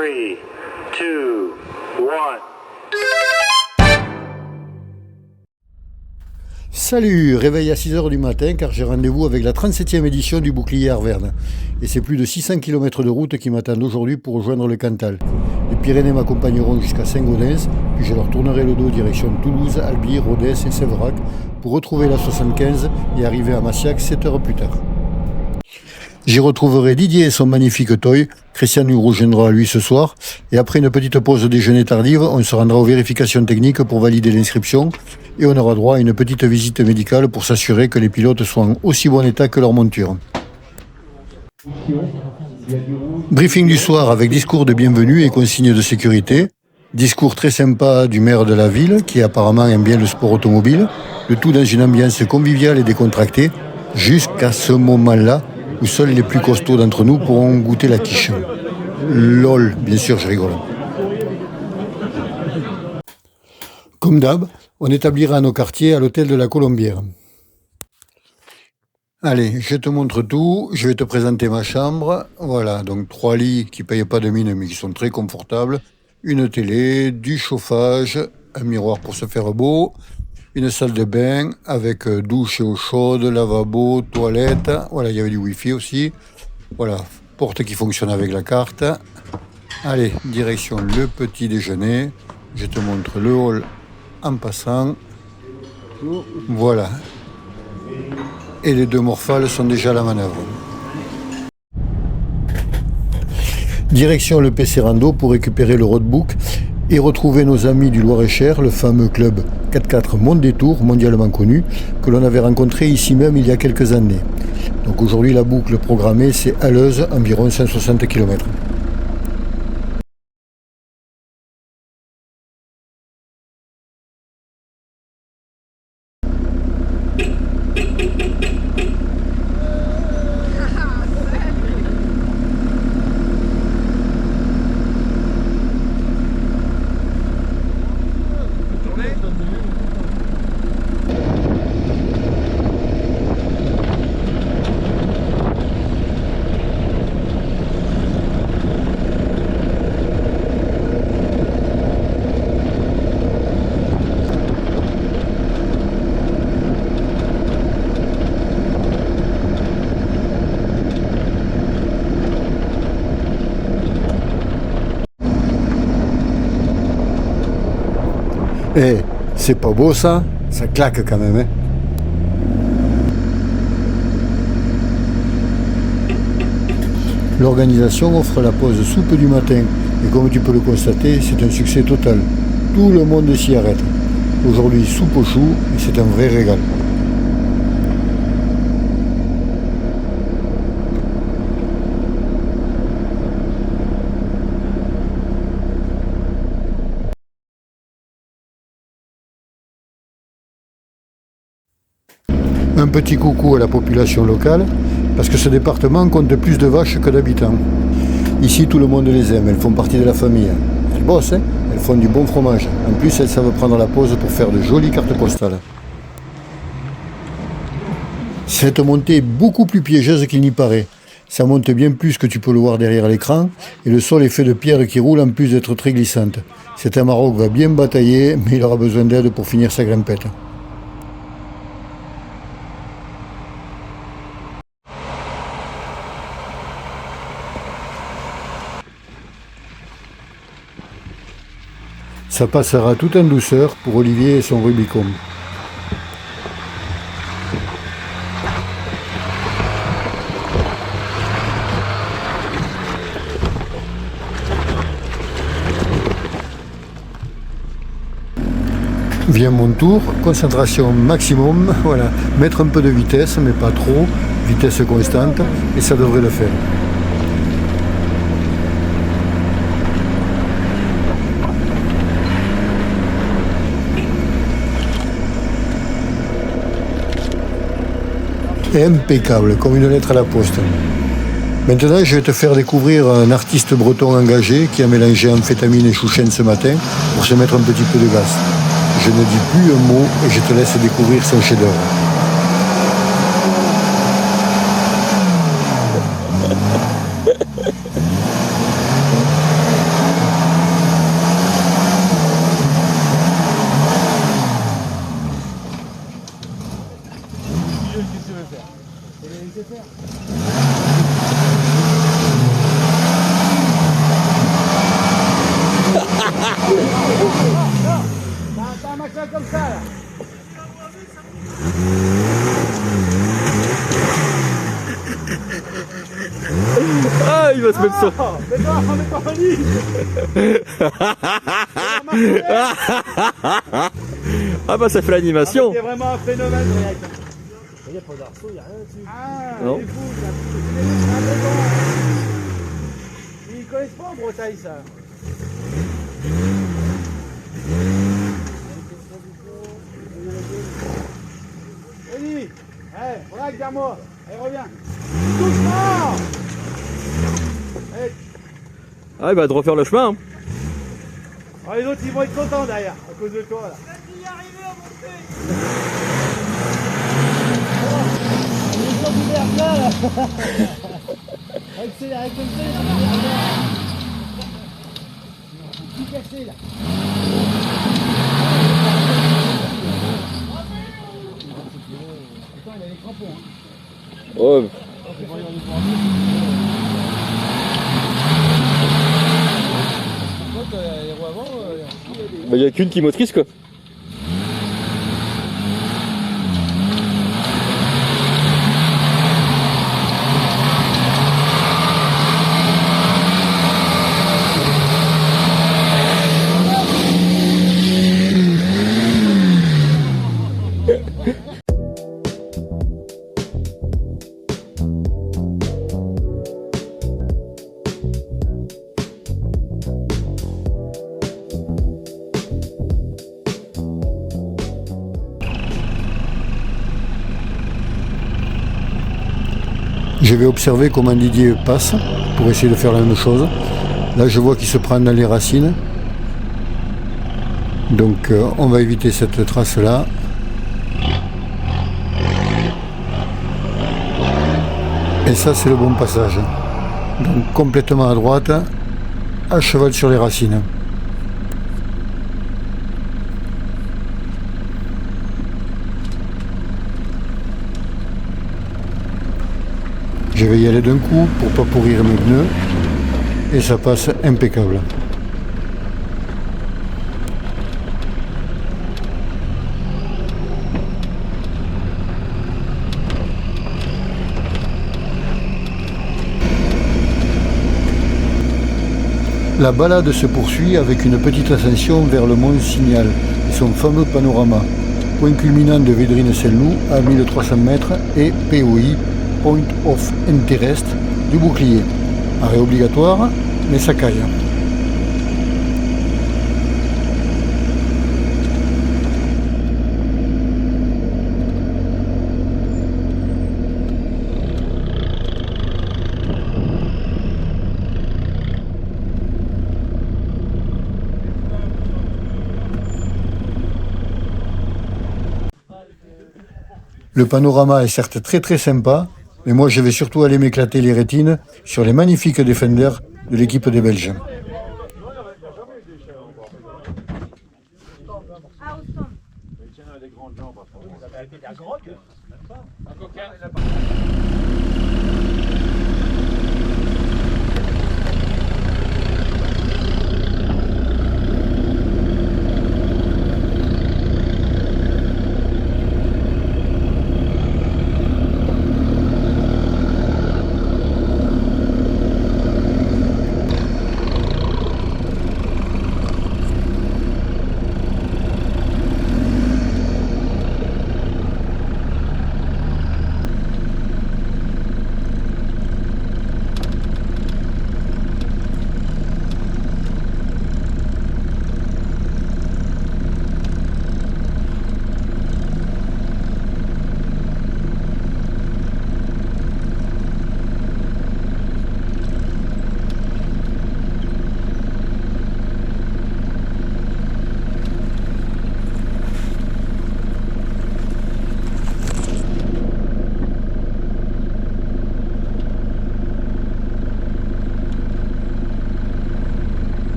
3, 2, 1. Salut, réveil à 6h du matin car j'ai rendez-vous avec la 37e édition du Bouclier Arvernes. Et c'est plus de 600 km de route qui m'attendent aujourd'hui pour rejoindre le Cantal. Les Pyrénées m'accompagneront jusqu'à Saint-Gaudens, puis je leur tournerai le dos direction Toulouse, Albi, Rodez et Séverac pour retrouver la 75 et arriver à Massiac 7 heures plus tard. J'y retrouverai Didier et son magnifique toy. Christian nous rejoindra lui ce soir. Et après une petite pause déjeuner tardive, on se rendra aux vérifications techniques pour valider l'inscription. Et on aura droit à une petite visite médicale pour s'assurer que les pilotes sont en aussi bon état que leur monture. Briefing du soir avec discours de bienvenue et consignes de sécurité. Discours très sympa du maire de la ville qui apparemment aime bien le sport automobile. Le tout dans une ambiance conviviale et décontractée. Jusqu'à ce moment-là où seuls les plus costauds d'entre nous pourront goûter la quiche. LOL, bien sûr, je rigole. Comme d'hab, on établira nos quartiers à l'hôtel de la Colombière. Allez, je te montre tout, je vais te présenter ma chambre. Voilà, donc 3 lits qui ne payent pas de mine mais qui sont très confortables. Une télé, du chauffage, un miroir pour se faire beau. Une salle de bain avec douche eau chaude, lavabo, toilette. Voilà, il y avait du wifi aussi. Voilà, porte qui fonctionne avec la carte. Allez, direction le petit déjeuner. Je te montre le hall en passant. Voilà. Et les 2 morphales sont déjà à la manœuvre. Direction le PC Rando pour récupérer le roadbook et retrouver nos amis du Loir-et-Cher, le fameux club 4x4 Monde des Tours, mondialement connu, que l'on avait rencontré ici même il y a quelques années. Donc aujourd'hui la boucle programmée c'est Halleuse, environ 160 km. Eh, c'est pas beau ça? Ça claque quand même, hein? L'organisation offre la pause soupe du matin et comme tu peux le constater, c'est un succès total. Tout le monde s'y arrête. Aujourd'hui, soupe aux choux et c'est un vrai régal. Un petit coucou à la population locale, parce que ce département compte plus de vaches que d'habitants. Ici, tout le monde les aime, elles font partie de la famille. Elles bossent, hein, elles font du bon fromage. En plus, elles savent prendre la pause pour faire de jolies cartes postales. Cette montée est beaucoup plus piégeuse qu'il n'y paraît. Ça monte bien plus que tu peux le voir derrière l'écran, et le sol est fait de pierres qui roulent en plus d'être très glissante. Cet Amarok va bien batailler, mais il aura besoin d'aide pour finir sa grimpette. Ça passera tout en douceur pour Olivier et son Rubicon. Vient mon tour, concentration maximum, voilà, mettre un peu de vitesse mais pas trop, vitesse constante et ça devrait le faire. Impeccable, comme une lettre à la poste. Maintenant, je vais te faire découvrir un artiste breton engagé qui a mélangé amphétamine et chouchen ce matin pour se mettre un petit peu de gaz. Je ne dis plus un mot et je te laisse découvrir son chef-d'œuvre. de se mettre sur... Mais non, on n'est pas en ligne. Ah bah ça fait l'animation. C'est vraiment un phénomène, Briac. Il n'y a pas d'arceau, il n'y a rien dessus. Ah, Non. il est fou, c'est un peu bon. Ils connaissent pas en Bretagne, ça. Oli, Briac, vers moi. Allez, reviens. Doucement. Allez. Ah il va de refaire le chemin. Hein. Oh, les autres, ils vont être contents derrière, à cause de toi, là. Accélère comme ça, tout cassé là. Putain, il a les crampons. Oh. Bah y a qu'une qui motrice quoi. Je vais observer comment Didier passe pour essayer de faire la même chose. Là, je vois qu'il se prend dans les racines. Donc, on va éviter cette trace-là. Et ça, c'est le bon passage. Donc, complètement à droite, à cheval sur les racines. Je vais y aller d'un coup pour pas pourrir mes pneus et ça passe impeccable. La balade se poursuit avec une petite ascension vers le mont Signal et son fameux panorama, point culminant de Védrines-Saint-Loup à 1300 mètres et POI, Point of Interest, du bouclier. Arrêt obligatoire, mais ça caille. Le panorama est certes très sympa, mais moi je vais surtout aller m'éclater les rétines sur les magnifiques Defender de l'équipe des Belges.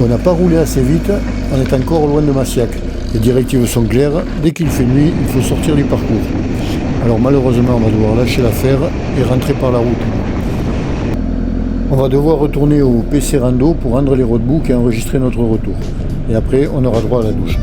On n'a pas roulé assez vite, on est encore loin de Massiac. Les directives sont claires, dès qu'il fait nuit, il faut sortir du parcours. Alors malheureusement, on va devoir lâcher l'affaire et rentrer par la route. On va devoir retourner au PC Rando pour rendre les roadbooks et enregistrer notre retour. Et après, on aura droit à la douche.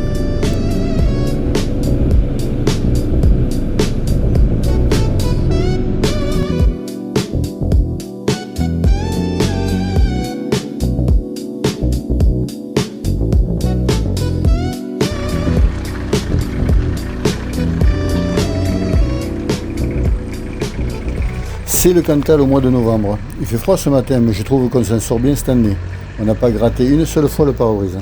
C'est le Cantal au mois de novembre. Il fait froid ce matin, mais je trouve qu'on s'en sort bien cette année. On n'a pas gratté une seule fois le pare-brise.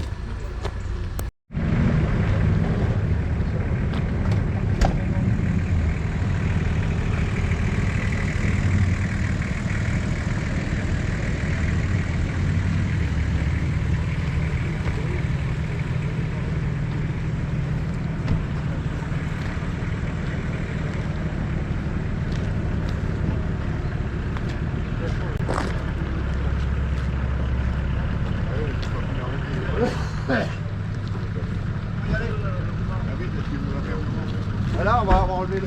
Voilà, on va enlever le...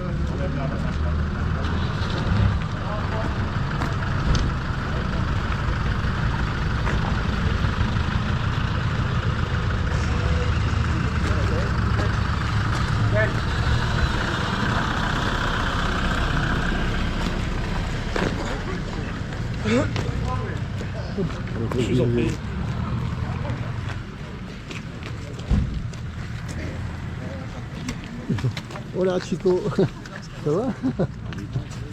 Je vous en prie. Hola Chico, ça va?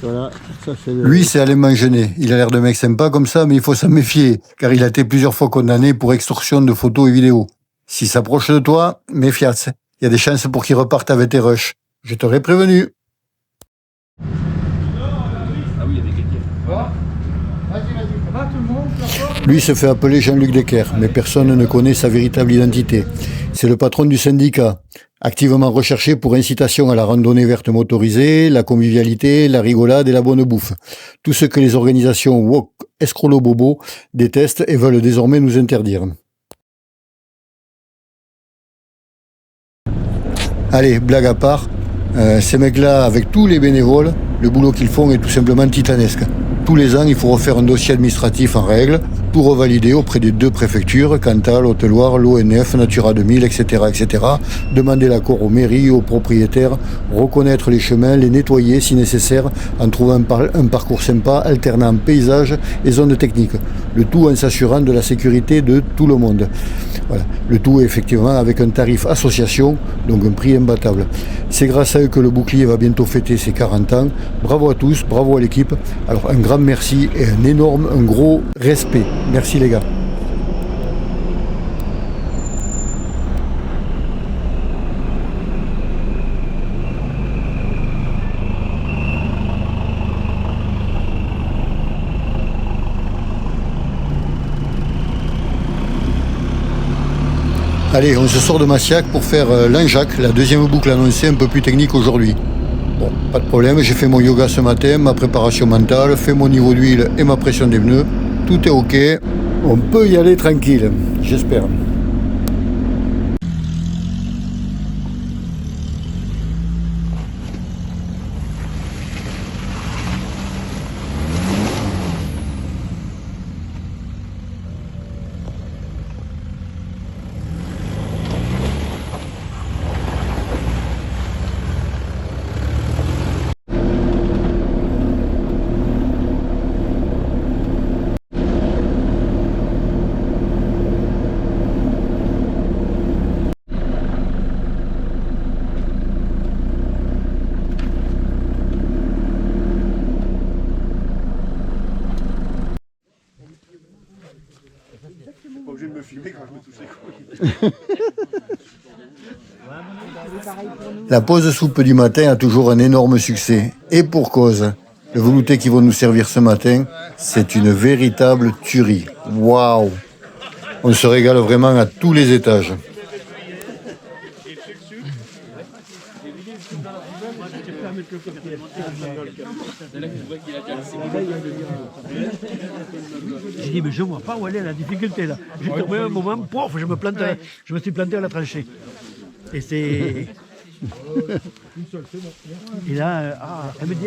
Voilà, ça c'est le... Lui c'est Alain Mangenet, il a l'air de mec sympa comme ça, mais il faut s'en méfier, car il a été plusieurs fois condamné pour extorsion de photos et vidéos. S'il s'approche de toi, méfiace, il y a des chances pour qu'il reparte avec tes rushs. Je t'aurais prévenu. Lui se fait appeler Jean-Luc Decker, mais personne ne connaît sa véritable identité. C'est le patron du syndicat, activement recherché pour incitation à la randonnée verte motorisée, la convivialité, la rigolade et la bonne bouffe. Tout ce que les organisations woke escrolo-bobo détestent et veulent désormais nous interdire. Allez, blague à part, ces mecs-là, avec tous les bénévoles, le boulot qu'ils font est tout simplement titanesque. Tous les ans, il faut refaire un dossier administratif en règle, tout revalider auprès des 2 préfectures, Cantal, Haute-Loire, l'ONF, Natura 2000, etc., etc. Demander l'accord aux mairies, aux propriétaires, reconnaître les chemins, les nettoyer si nécessaire, en trouvant un parcours sympa, alternant paysage et zones techniques. Le tout en s'assurant de la sécurité de tout le monde. Voilà. Le tout effectivement avec un tarif association, donc un prix imbattable. C'est grâce à eux que le bouclier va bientôt fêter ses 40 ans. Bravo à tous, bravo à l'équipe. Alors un grand merci et un gros respect. Merci les gars. Allez, on se sort de Massiac pour faire l'Anjac, la deuxième boucle annoncée un peu plus technique aujourd'hui. Bon, pas de problème, j'ai fait mon yoga ce matin, ma préparation mentale, fait mon niveau d'huile et ma pression des pneus. Tout est ok, on peut y aller tranquille, j'espère. Pas obligé de me filmer quand je me touche les couilles. La pause soupe du matin a toujours un énorme succès. Et pour cause. Le velouté qu'ils vont nous servir ce matin, c'est une véritable tuerie. Waouh! On se régale vraiment à tous les étages. J'ai dit, mais je ne vois pas où elle est la difficulté là. J'ai tombé un moment, pouf, je me suis planté à la tranchée. Et c'est Une seule, c'est bon. Et là, elle me dit.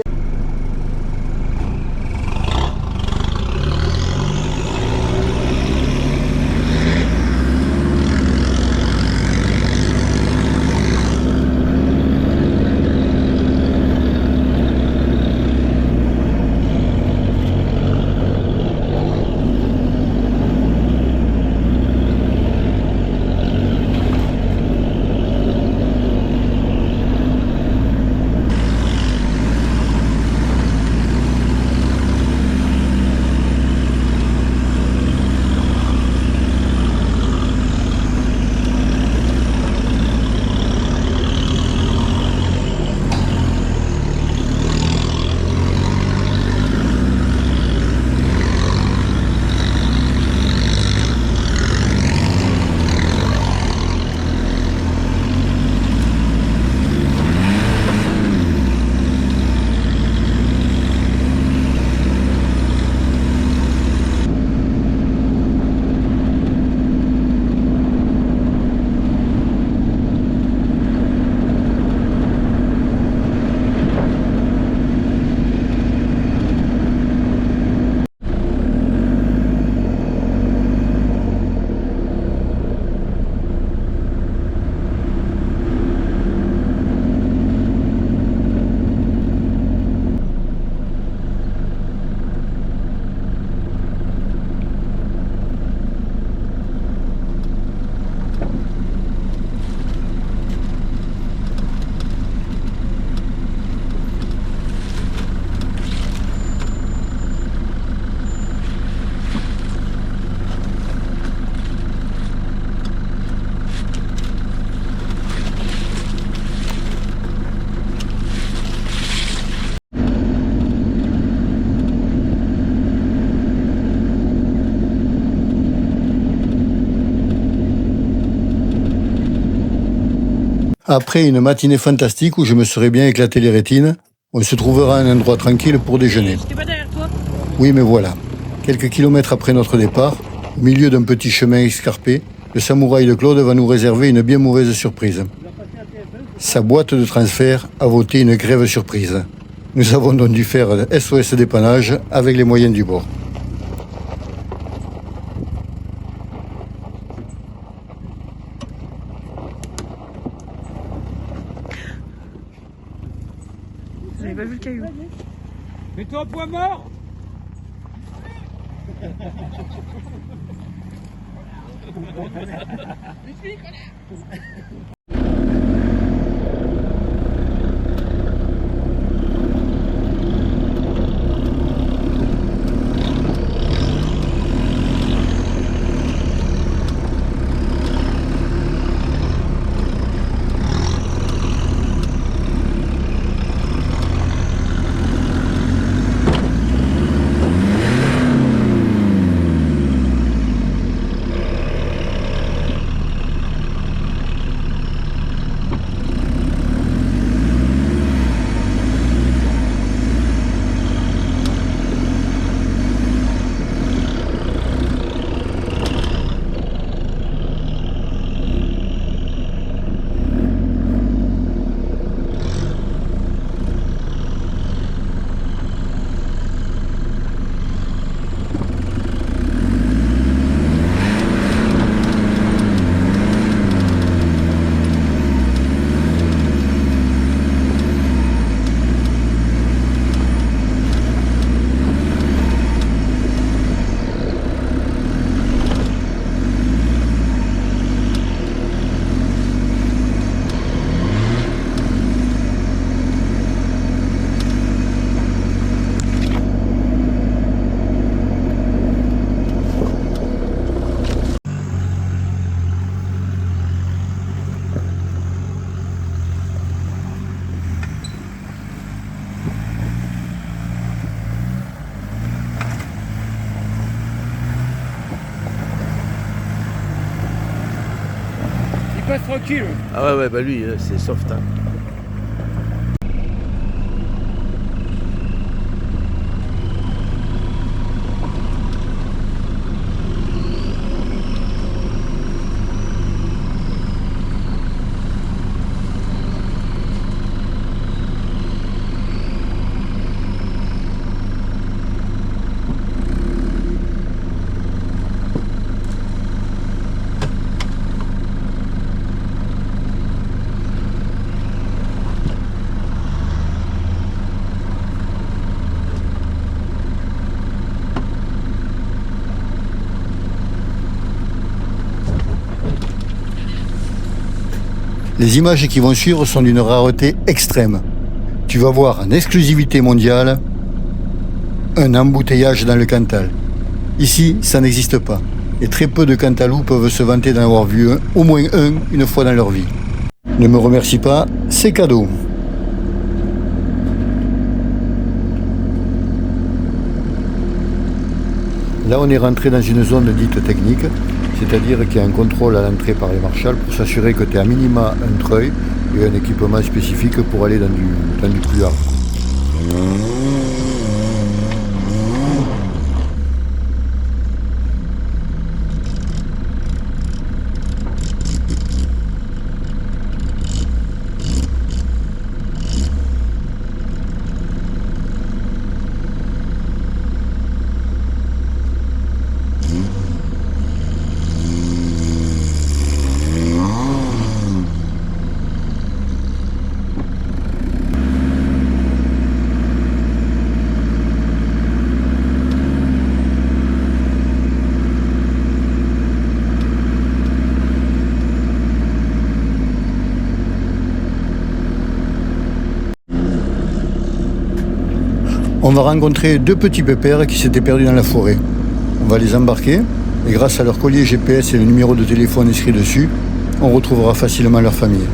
Après une matinée fantastique où je me serais bien éclaté les rétines, on se trouvera à un endroit tranquille pour déjeuner. J'étais pas derrière toi. Oui, mais voilà. Quelques kilomètres après notre départ, au milieu d'un petit chemin escarpé, le samouraï de Claude va nous réserver une bien mauvaise surprise. Sa boîte de transfert a voté une grève surprise. Nous avons donc dû faire SOS dépannage avec les moyens du bord. Vous avez pas vu le caillou? Mets-toi au point mort. Passe tranquille. Ah ouais, bah lui, c'est soft. Hein. Les images qui vont suivre sont d'une rareté extrême. Tu vas voir en exclusivité mondiale un embouteillage dans le Cantal. Ici, ça n'existe pas. Et très peu de Cantalous peuvent se vanter d'en avoir vu au moins un, une fois dans leur vie. Ne me remercie pas, c'est cadeau. Là, on est rentré dans une zone dite technique, c'est-à-dire qu'il y a un contrôle à l'entrée par les marshals pour s'assurer que tu as à minima un treuil et un équipement spécifique pour aller dans du plus hard. On va rencontrer deux petits pépères qui s'étaient perdus dans la forêt. On va les embarquer et grâce à leur collier GPS et le numéro de téléphone inscrit dessus, on retrouvera facilement leur famille.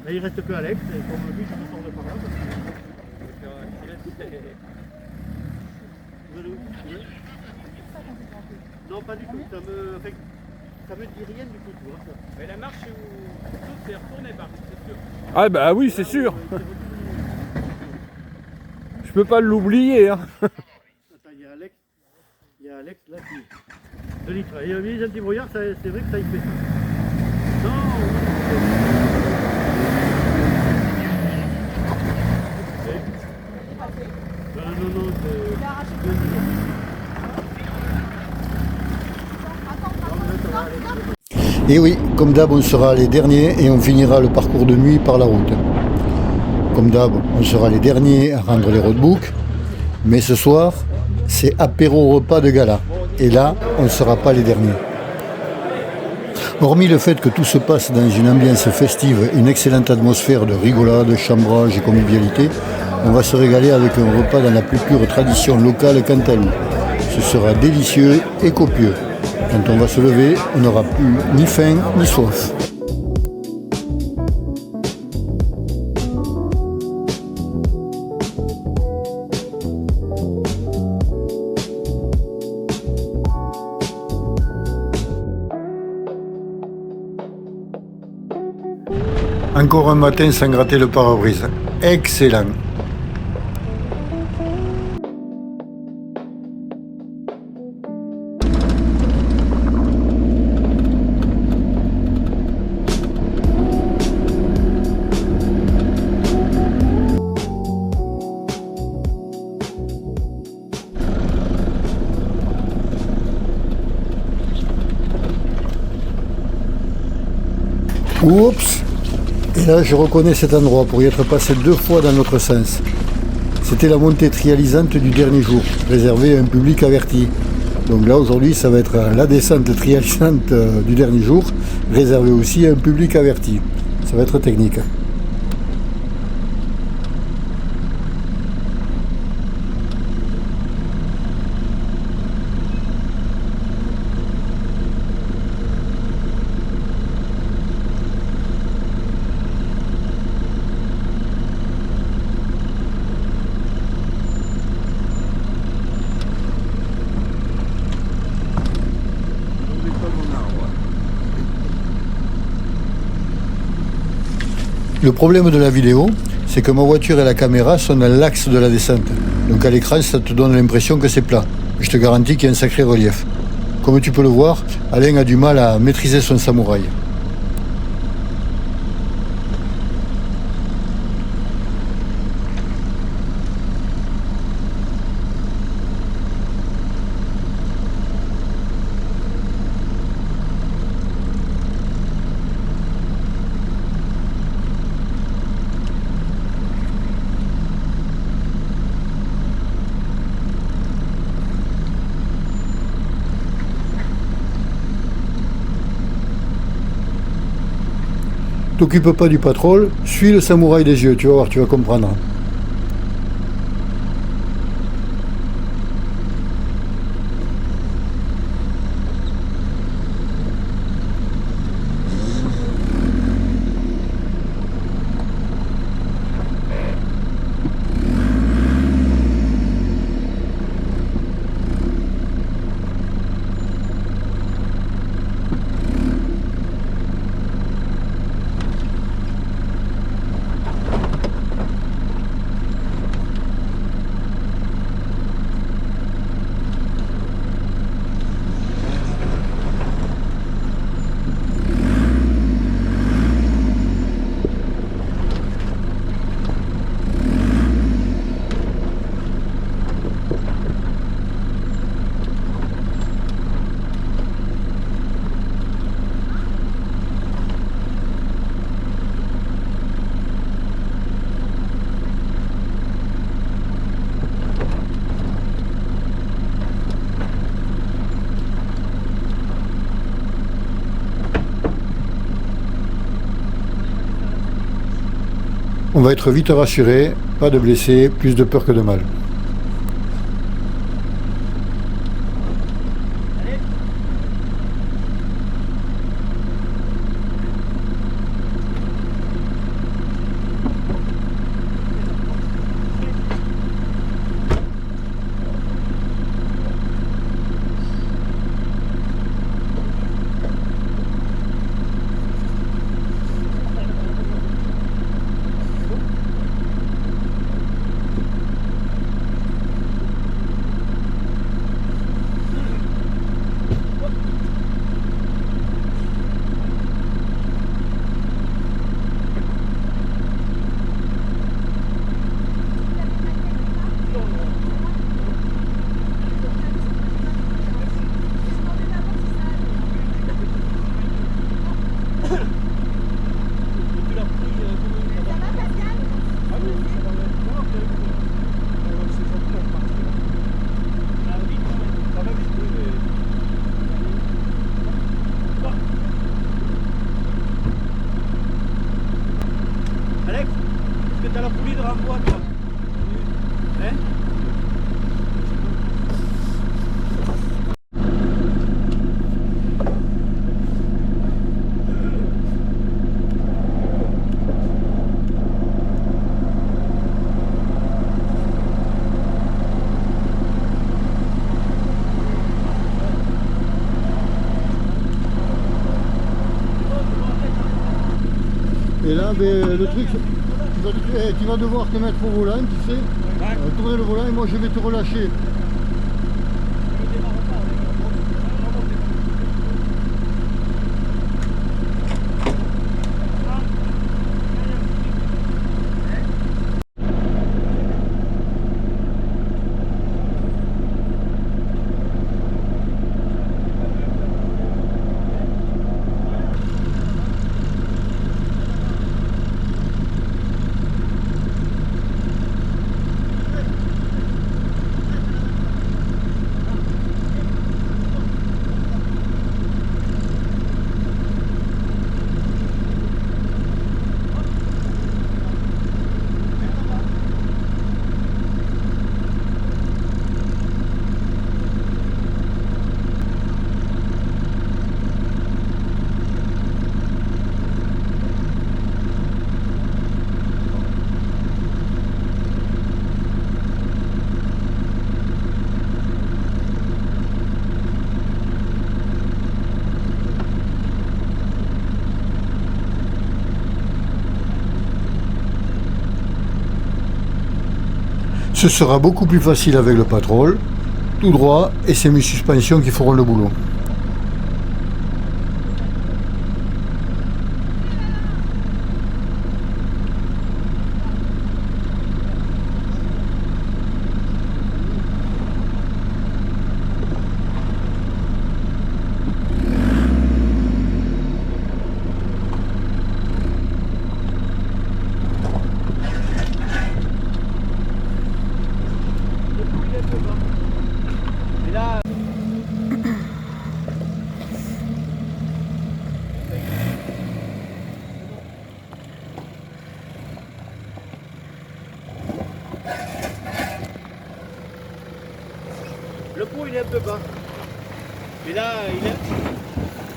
Là, il reste que Alex, et comme lui, je me sors de par là. Non, pas du tout. Ça me dit rien du tout, tu vois. Mais la marche où tout s'est retourné par contre, c'est sûr. Ah bah oui, c'est sûr. Je peux pas l'oublier. Hein. Attends, il y a Alex là qui... 2 litres. Il a mis un petit brouillard, c'est vrai que ça y fait ça. Non, Et oui, comme d'hab, on sera les derniers et on finira le parcours de nuit par la route. Comme d'hab, on sera les derniers à rendre les roadbooks. Mais ce soir, c'est apéro repas de gala. Et là, on ne sera pas les derniers. Hormis le fait que tout se passe dans une ambiance festive, une excellente atmosphère de rigolade, chambrage et convivialité, on va se régaler avec un repas dans la plus pure tradition locale cantalou. Ce sera délicieux et copieux. Quand on va se lever, on n'aura plus ni faim ni soif. Encore un matin sans gratter le pare-brise. Excellent. Oups! Et là, je reconnais cet endroit pour y être passé 2 fois dans l'autre sens. C'était la montée trialisante du dernier jour, réservée à un public averti. Donc là, aujourd'hui, ça va être la descente trialisante du dernier jour, réservée aussi à un public averti. Ça va être technique. Le problème de la vidéo, c'est que ma voiture et la caméra sont dans l'axe de la descente. Donc à l'écran, ça te donne l'impression que c'est plat. Je te garantis qu'il y a un sacré relief. Comme tu peux le voir, Alain a du mal à maîtriser son samouraï. T'occupe pas du pétrole, suis le samouraï des yeux, tu vas voir, tu vas comprendre. On va être vite rassuré, pas de blessés, plus de peur que de mal. T'as la poulie de renvoi, toi. Hein? Et là, le truc, tu vas devoir te mettre au volant, tu sais, tourner le volant et moi je vais te relâcher. Ce sera beaucoup plus facile avec le pétrole, tout droit et semi-suspension qui feront le boulot. Le pot il est un peu bas. Et là, il est.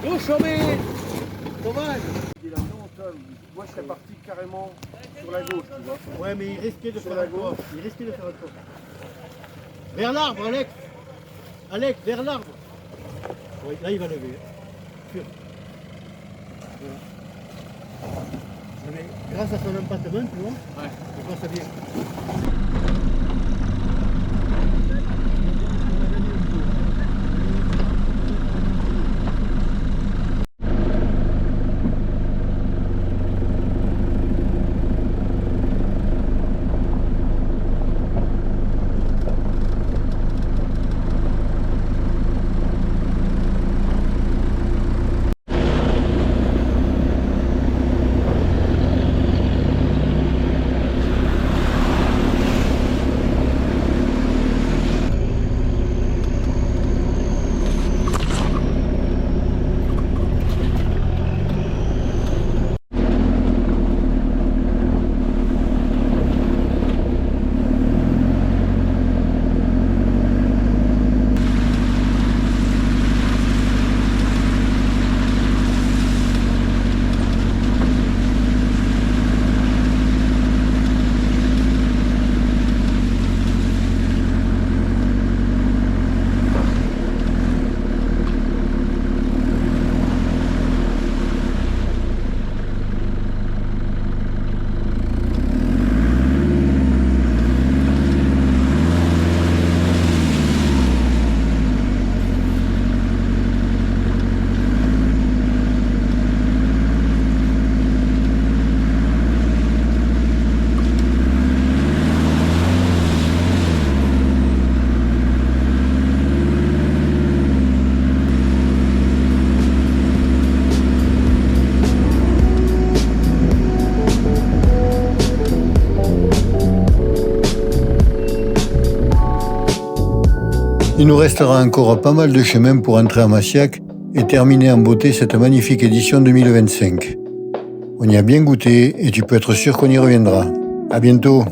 Oh, chômé dommage. Il a non, moi je serais parti carrément sur la gauche, tu vois. Ouais, mais il risquait de Sur faire la un tour. Il risquait de faire un tour. Vers l'arbre, Alex. Alex, vers l'arbre. Oui, là il va lever. Sûr. Voilà. Mais grâce à son empattement, tu vois, il passe bien. Il nous restera encore pas mal de chemin pour entrer à Massiac et terminer en beauté cette magnifique édition 2025. On y a bien goûté et tu peux être sûr qu'on y reviendra. À bientôt.